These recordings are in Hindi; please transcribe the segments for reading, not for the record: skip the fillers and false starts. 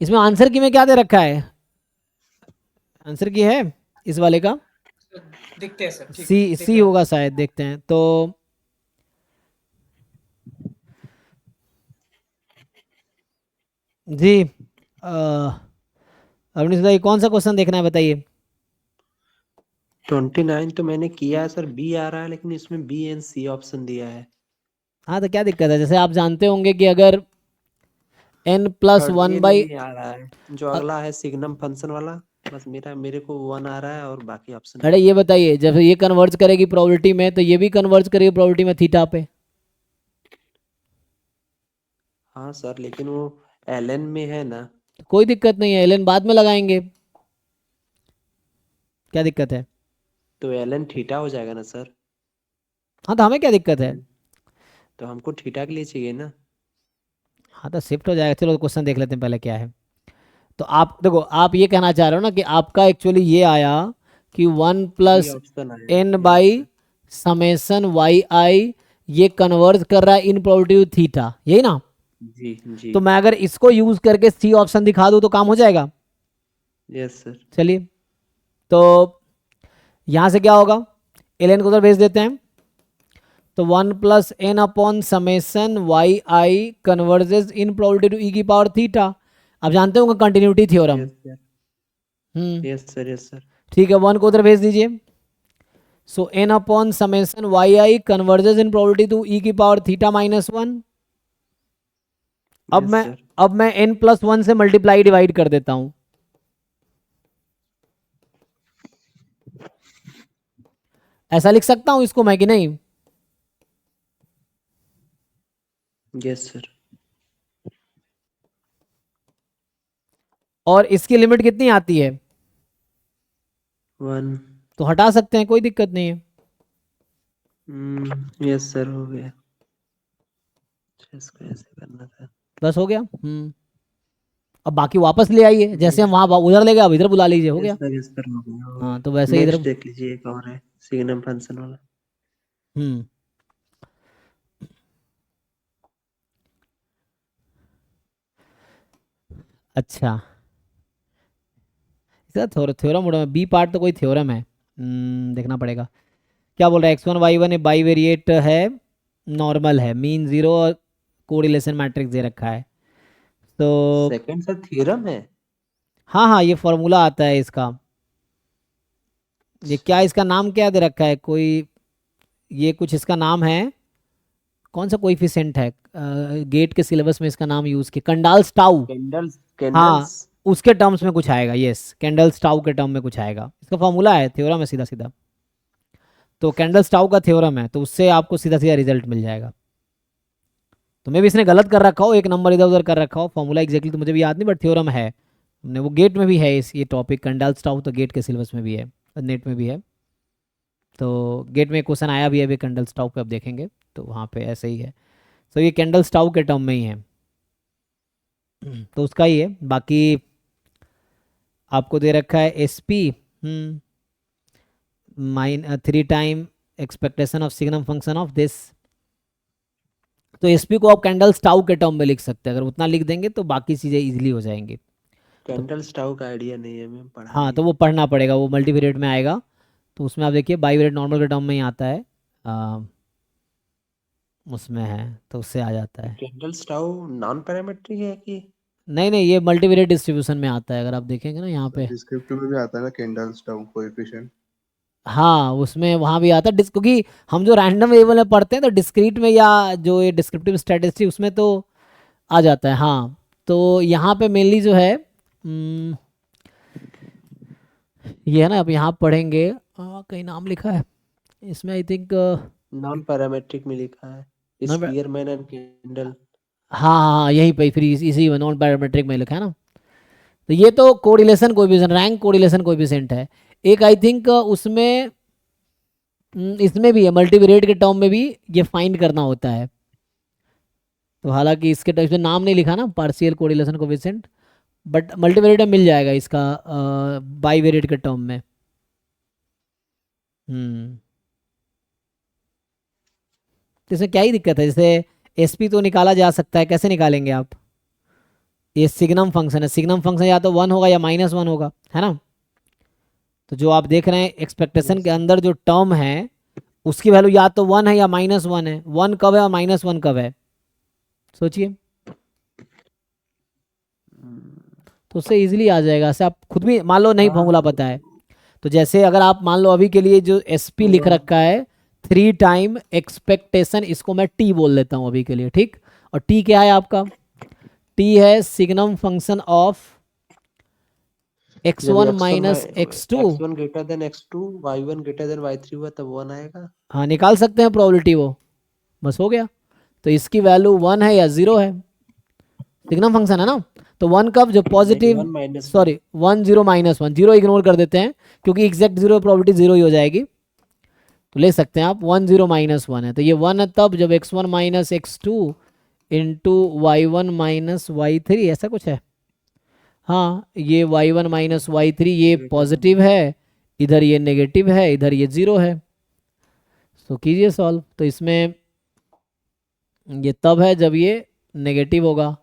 इसमें आंसर की में क्या दे रखा है? आंसर की है इस वाले का? दिखते हैं सर, ठीक सी दिख सी रहा है। होगा शायद, देखते हैं तो। जी अवनीश भाई, कौन सा क्वेश्चन देखना है बताइए। 29 तो मैंने किया है सर, बी आ रहा है, लेकिन इसमें बी एंड सी ऑप्शन दिया है। हाँ तो क्या दिक्कत है, जैसे आप जानते होंगे कि अगर n प्लस थर्ड वन ये बाई, नहीं आ रहा है, जो अगला है सिग्नम फंक्शन वाला। बस मेरे को वन आ रहा है और बाकी ऑप्शन अरे नहीं ये है। बताइए, जब ये कन्वर्ज करेगी प्रोबेबिलिटी में तो ये भी कन्वर्ज करेगी प्रोबेबिलिटी में थीटा पे। हाँ सर, लेकिन वो एल एन में है ना। तो कोई दिक्कत नहीं है, एलन बाद में लगाएंगे, क्या दिक्कत है? तो एल एन थीटा हो जाएगा ना सर। हाँ तो हमें क्या दिक्कत है? तो हमको थीटा के लिए चाहिए ना। हाँ तो शिफ्ट हो जाएगा। चलो क्वेश्चन देख लेते हैं पहले क्या है। तो आप देखो, आप ये कहना चाह रहे हो ना कि आपका एक्चुअली ये आया कि वन बी प्लस ऑप्शन आया। N yes by sir. Summation Y I, ये कन्वर्ज कर रहा है इन प्रोबेबिलिटी थीटा, यही ना? जी जी। तो मैं अगर इसको यूज करके सी ऑप्शन दिखा दूं तो काम हो जाएगा। Yes sir. चलिए, तो यहां से क्या होगा, एल को उधर भेज देते हैं। तो one plus N upon summation Y I converges in probability to E की पावर थीटा। आप जानते होंगे continuity theorem. Yes sir. Hmm, yes sir. Yes sir. ठीक है, वन को उधर भेज दीजिए। So N upon summation Y I converges in probability to E की पावर थीटा माइनस वन। अब यस मैं सर। अब मैं एन प्लस वन से मल्टीप्लाई डिवाइड कर देता हूं। ऐसा लिख सकता हूं इसको मैं कि नहीं? Yes sir. और इसकी लिमिट कितनी आती है? वन। तो हटा सकते हैं, कोई दिक्कत नहीं है। यस सर, हो गया। अच्छा, इसको ऐसे करना था। बस हो गया। अब बाकी वापस ले आइए, जैसे हम वहां उधर ले गए अब इधर बुला लीजिए, हो गया। यस सर, हो गया हो हाँ गया। तो वैसे ही इधर। नेक्स्ट देख लीजिए, एक और है सिग्नम फंक्शन वाला। हम्म अच्छा, इसका थ्योरम उड़ा बी पार्ट तो कोई थ्योरम है, देखना पड़ेगा। क्या बोल रहा है, X one Y one bivariate है, नॉर्मल है, मीन जीरो और कोरिलेशन मैट्रिक्स दे रखा है। तो सेकंड सर थ्योरम है। हाँ हाँ, ये फॉर्मूला आता है इसका। ये क्या, अच्छा। इसका नाम क्या दे रखा है कोई, ये कुछ इसका नाम है, कौन सा कोइफिशिएंट है, गेट के सिलेबस में इसका नाम यूज किया, कंडाल्स टाउ। Candles candles. हाँ, उसके टर्म्स में कुछ आएगा, यस, कैंडल्स टाउ के टर्म में कुछ आएगा, इसका फॉर्मूला है, थ्योरम है सीधा सीधा। तो कैंडल्स टाउ का थ्योरम है, तो उससे आपको सीधा सीधा रिजल्ट मिल जाएगा। तो मे भी इसने गलत कर रखा हो, एक नंबर इधर उधर कर रखा हो, फॉर्मूला एग्जैक्टली तो मुझे भी याद नहीं, बट थ्योरम है। हमने वो गेट में भी है, इस ये टॉपिक कैंडल्स टाउ तो गेट के सिलेबस में भी है, नेट में भी है। तो गेट में क्वेश्चन आया भी है अभी कैंडल स्टाउ पे, अब देखेंगे तो वहाँ पे ऐसे ही है। तो ये कैंडल स्टाउ के टर्म में ही है। तो उसका ही है बाकी। आपको दे रखा है S P mine 3 time expectation of signum function of this. तो एस पी को आप कैंडल स्टाउ के टर्म में लिख सकते हैं, अगर उतना लिख देंगे तो बाकी चीज़ें इजीली हो जाएंगी। तो कैंडल स्टाउ का आइडिया नहीं है, मैम पढ़ा हाँ, नहीं तो है। वो पढ़ना पड़ेगा, वो मल्टीवेरिएट में आएगा। तो उसमें आप देखिए बाईवेरिएट नॉर्मल के टर्म में ही आता है, आ, उसमें है, तो उससे आ जाता तो है। कैंडल स्टाउ नॉन पैरामेट्रिक है कि। नहीं नहीं, ये मल्टीवेरिएट डिस्ट्रीब्यूशन में आता है, अगर आप देखेंगे ना यहाँ सर पे। डिस्क्रिप्टिव में भी आता है ना कैंडल स्टाउ कोएफिशिएंट। हाँ, उसमें वहाँ भी आता है क्योंकि हम जो रैंडम वेरिएबल में पढ़ते हैं तो डिस्क्रीट में या जो ये डिस्क्रिप्टिव स्टैटिस्टिक्स उसमें तो आ जाता है। हाँ, तो यहाँ पे मेनली जो है ये है ना, अब यहाँ पढ़ेंगे, कहीं नाम लिखा है इसमें आई थिंक। नॉन पैरामेट्रिक में लिखा है स्पीयरमैन एंड कैंडल। हाँ हाँ हाँ, यहीं पे फिर इसी नॉन पैरामेट्रिक में लिखा है ना। तो ये तो correlation coefficient, rank correlation coefficient है। एक आई थिंक उसमें इसमें भी है, मल्टीवेरिएट के टर्म में भी ये फाइंड करना होता है। तो हालांकि इसके इसमें नाम नहीं लिखा ना, partial correlation coefficient, but multivariate में मिल जाएगा इसका, बाईवेरिएट के टर्म में। हम्म तो इसमें क्या ही दिक्कत है, जैसे एसपी तो निकाला जा सकता है, कैसे निकालेंगे आप? ये सिग्नम फंक्शन है, सिग्नम फंक्शन या तो 1 होगा या -1 होगा, है ना। तो जो आप देख रहे हैं एक्सपेक्टेशन के अंदर जो टर्म है उसकी वैल्यू या तो 1 है या -1 है। 1 कब है और -1 कब है, सोचिए। तो उससे इजीली आ जाएगा। ऐसे आप खुद भी मान लो नहीं फॉर्मूला पता है तो जैसे अगर आप मान लो अभी के लिए जो SP लिख रखा है 3 टाइम एक्सपेक्टेशन, इसको मैं T बोल देता हूँ अभी के लिए, ठीक। और T क्या है आपका, T है सिग्नम फंक्शन ऑफ जब x1 x1 -x2। x1 greater than x2 y1 greater than y3 हुआ तब 1 आएगा। हाँ निकाल सकते हैं प्रोबेबिलिटी, वो बस हो गया। तो इसकी वैल्यू 1 है या 0 है, सिग्नम फंक्शन है ना। तो 1 कब, जब नहीं, पॉजिटिव, 1 -1 सॉरी 1 0 -1, 0 इग्नोर कर देते हैं क्योंकि एग्जैक्ट 0 प्रोबेबिलिटी 0 ही हो जाएगी। तो ले सकते हैं आप 1 0 -1 है, तो ये 1 है तब जब x1 -x2 into y1 -y3, ऐसा कुछ है। हाँ ये y1 -y3 ये पॉजिटिव है, इधर ये नेगेटिव है, इधर ये 0 है। तो कीजिए सॉल्व। तो इसमें ये तब है जब ये नेगेटिव होगा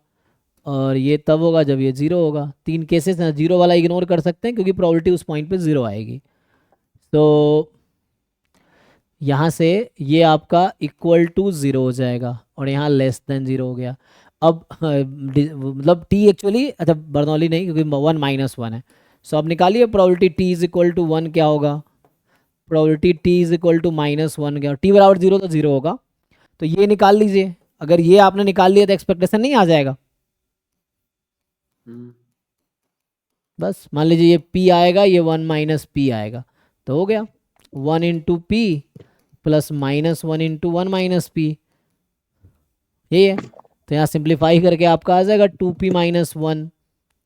और ये तब होगा जब ये 0 होगा। 3 केसेस हैं, 0 वाला इग्नोर कर सकते हैं क्योंकि प्रोबेबिलिटी उस पॉइंट पे 0 आएगी। तो यहाँ से ये आपका इक्वल टू 0 हो जाएगा और यहाँ लेस देन 0 हो गया। अब मतलब T एक्चुअली, अच्छा बर्नौली नहीं क्योंकि 1 -1 है। सो अब निकालिए probability T is equal to 1 क्या होगा, probability T is equal to -1 क्या, T बराबर 0 तो 0 होगा। तो ये निकाल लीजिए, अगर ये आपने निकाल लिया तो एक्सपेक्टेशन नहीं आ जाएगा। बस मान लीजिए ये P आएगा, ये 1 -P आएगा, तो हो गया 1 into P plus -1 into 1 -P, यही है। तो यहाँ सिंप्लीफाई करके आपका आ जाएगा 2P -1,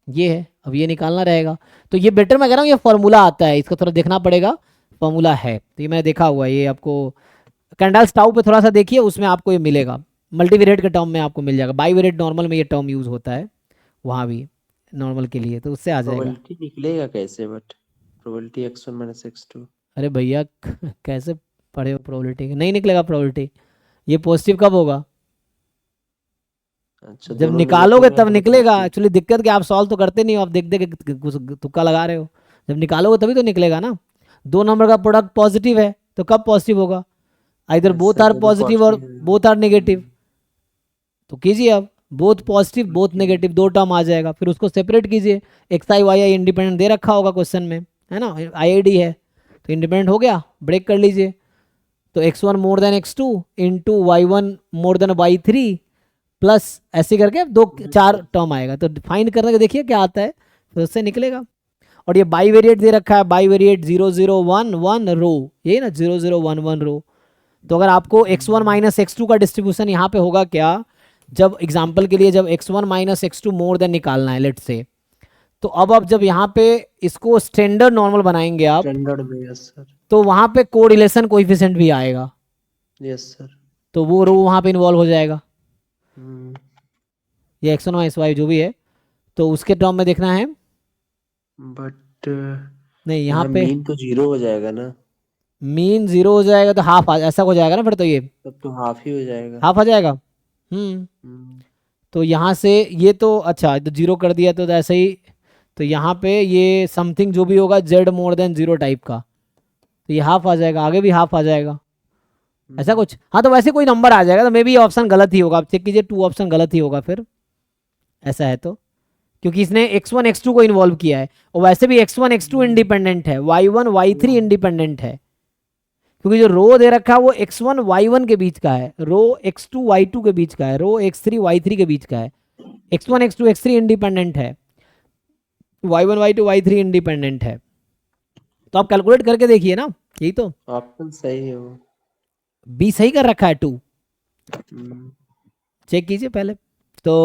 ये है। अब ये निकालना रहेगा। तो ये बेटर मैं कह रहा हूँ, ये फॉर्मूला आता है, इसको थोड़ा देखना पड़ेगा, फॉर्मूला है। तो ये मैंने देखा हुआ है, ये आपको कैंडल स्टाउ पे थोड़ा सा देखिए, उसमें आपको ये मिलेगा। मल्टीवेरिएट के टर्म में आपको मिल जाएगा, बाईवेरिएट नॉर्मल में ये टर्म यूज़ होता है वहाँ भी नॉर्मल के लिए, तो उससे आ जाएगा। प्रोबेबिलिटी निकलेगा कैसे, बट प्रोबेबिलिटी x1 -x2। अरे भैया कैसे पढ़े हो प्रोबेबिलिटी, नहीं निकलेगा प्रोबेबिलिटी। ये पॉजिटिव कब होगा, अच्छा, जब दोनों नेगेटिव निकालोगे रहेगा तब तो निकलेगा। पॉजिटिव। एक्चुअली दिक्कत क्या, आप सॉल्व तो करते नहीं हो, आप देख देख के कुछ तुक्का लगा रहे हो। जब निकालोगे तभी तो निकलेगा ना। 2 नंबर का प्रोडक्ट पॉजिटिव है तो कब पॉजिटिव होगा, इधर बोथ ऐसा आर जब भी पॉजिटिव और पॉजिटिव। Both are negative. तो कीजिए अब, both positive both negative, 2 term आ जाएगा, फिर उसको सेपरेट कीजिए। X I Y I independent दे रखा होगा क्वेश्चन में, है ना, IID है तो इंडिपेंडेंट हो गया, ब्रेक कर लीजिए। तो x1 more than x2 into y1 more than y3 plus ऐसे करके 4 टर्म आएगा। तो फाइंड करने के देखिए क्या आता है, फिर उससे निकलेगा। और ये बाई वेरिएट दे रखा है, बाई वेरिएट 0 0 1 1 रो, यही ना 0 0 1 1 रो। तो अगर आपको x1 -x2 का डिस्ट्रीब्यूशन यहाँ पे होगा क्या, जब एग्जाम्पल के लिए जब x1 -x2 मोर देन निकालना है लेट से, तो अब जब यहाँ पे इसको स्टैंडर्ड नॉर्मल बनाएंगे आप, स्टैंडर्ड में, यस सर। तो वहाँ पे कोरिलेशन कोएफिशिएंट भी आएगा, यस सर। तो वो रो वहाँ पे इन्वॉल्व हो जाएगा। ये x1 y जो भी है, तो उसके टर्म में देखना है। बट नहीं यहाँ यहाँ पे मीन तो 0 हो जाएगा ना, मीन 0 हो जाएगा तो हाफ ऐसा हो जाएगा ना, फिर तो ये तब तो हाफ ही हो जाएगा। हाफ आ जाएगा। तो यहाँ से ये तो अच्छा तो 0 कर दिया तो ऐसे ही। तो यहाँ पे ये समथिंग जो भी होगा z मोर देन 0 टाइप का, तो ये हाफ आ जाएगा, आगे भी हाफ आ जाएगा, ऐसा कुछ। हाँ तो वैसे कोई नंबर आ जाएगा, तो मे भी ऑप्शन गलत ही होगा, आप चेक कीजिए 2 ऑप्शन गलत ही होगा फिर, ऐसा है तो, क्योंकि इसने x1 x2 को इन्वॉल्व किया है। और वैसे भी x1 x2 इंडिपेंडेंट है, y1 y3 इंडिपेंडेंट है, क्योंकि जो रो दे रखा है वो x1 y1 के बीच का है, रो x2 y2 के बीच का है, रो x3 y3 के बीच का है। x1 x2 x3 इंडिपेंडेंट है, y1 y2 y3 इंडिपेंडेंट है। तो आप कैलकुलेट करके देखिए ना, यही तो ऑप्शन सही है वो। बी सही कर रखा है 2, हम्म, चेक कीजिए पहले। तो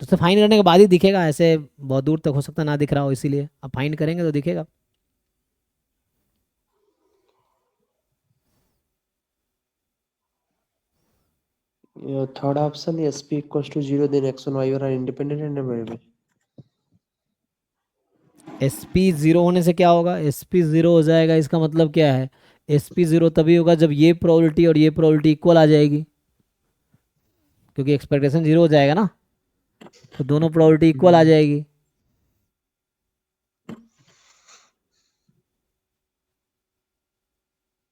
उससे फाइन करने के बाद ही दिखेगा, ऐसे बहुत दूर तक हो सकता ना दिख रहा हो, इसीलिए आप फाइन करेंगे तो दिखेगा। Third option SP equals to 0 then x1 y1 are independent and available. SP 0 होने से क्या होगा, SP 0 हो जाएगा, इसका मतलब क्या है, SP 0 तभी होगा जब ये प्रोबेबिलिटी और ये प्रोबेबिलिटी इक्वल आ जाएगी, क्योंकि एक्सपेक्टेशन 0 हो जाएगा ना, तो दोनों प्रोबेबिलिटी इक्वल आ जाएगी।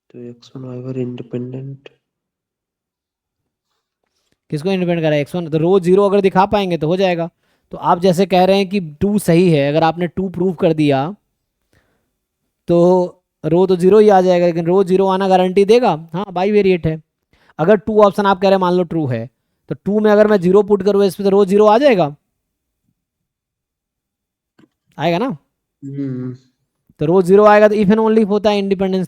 तो x1 y1 इंडिपेंडेंट, किसको इंडिपेंड करा है, x1, तो रो 0 अगर दिखा पाएंगे तो हो जाएगा। तो आप जैसे कह रहे हैं कि 2 सही है, अगर आपने 2 प्रूव कर दिया तो रो तो 0 ही आ जाएगा, लेकिन रो 0 आना गारंटी देगा, हाँ बाई वेरिएट है। अगर 2 ऑप्शन आप कह रहे हैं मान लो ट्रू है, तो 2 में अगर मैं 0 पुट करूँ इस पर, तो रो 0 आ जाएगा, आएगा ना। तो रो 0 आएगा तो इफ एंड ओनली होता है इंडिपेंडेंस।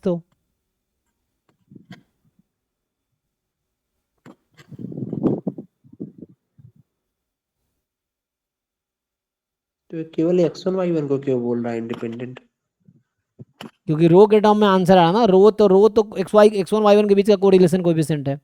तो ये केवल x1 y1 को क्यों बोल रहा है इंडिपेंडेंट? क्योंकि रो के टर्म में आंसर आ रहा ना, रो तो x1 y1 के बीच का कोरिलेशन कोएफिशिएंट है।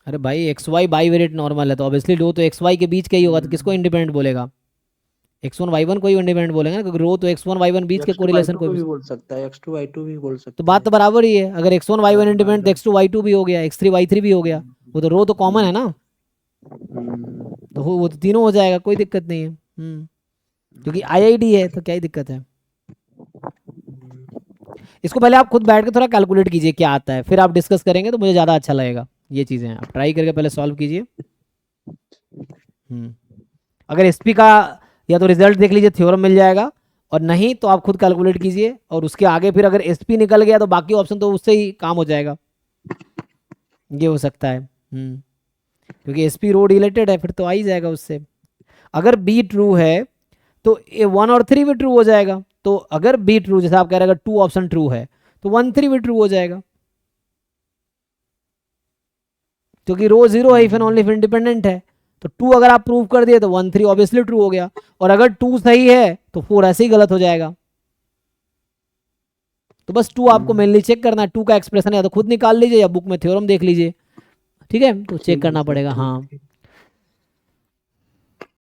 अरे भाई X Y bivariate normal है, तो ऑब्वियसली रो तो एक्स वाई के बीच का ही होगा, तो किसको इंडिपेंडेंट बोलेगा, x1 y1 को ही इंडिपेंडेंट बोलेगा ना, क्योंकि रो तो x1 y1 बीच के x2 कोरिलेशन y2 को भी कोएफिशिएंट। बोल सकता है, x2 y2 भी बोल तो सकता बात है। तो बराबर ही है, अगर x1 y1 हाँ, इंडिपेंडेंट तो x2 y2 भी हो गया, x3 y3 भी हो गया, वो तो रो तो कॉमन है ना, तो वो तो तीनों हो जाएगा, कोई दिक्कत नहीं है। क्योंकि IID है तो क्या ही दिक्कत है। इसको पहले आप खुद बैठ के थोड़ा कैलकुलेट कीजिए क्या आता है, फिर आप डिस्कस करेंगे तो मुझे ज़्यादा अच्छा लगेगा। ये चीज़ें हैं, आप ट्राई करके पहले सॉल्व कीजिए। अगर SP का या तो रिजल्ट देख लीजिए, थ्योरम मिल जाएगा, और नहीं तो आप खुद कैलकुलेट कीजिए, और उसके आगे फिर अगर SP निकल गया तो बाकी ऑप्शन तो उससे ही काम हो जाएगा, ये हो सकता है। क्योंकि SP रो रिलेटेड है, फिर तो आ ही जाएगा उससे। अगर B ट्रू है तो 1 और 3 भी ट्रू हो जाएगा, तो अगर B ट्रू, जैसे आप कह रहे हैं अगर 2 ऑप्शन ट्रू है तो 1 3 भी ट्रू हो जाएगा, क्योंकि रो 0 है, if and only if independent है। तो 2 अगर आप प्रूव कर दिए तो 1 3 ऑब्वियसली ट्रू हो गया, और अगर 2 सही है तो 4 ऐसे ही गलत हो जाएगा। तो बस 2 आपको मेनली चेक करना है, 2 का एक्सप्रेशन या तो खुद निकाल लीजिए या बुक में थ्योरम देख लीजिए, ठीक है, तो चेक करना पड़ेगा। हाँ,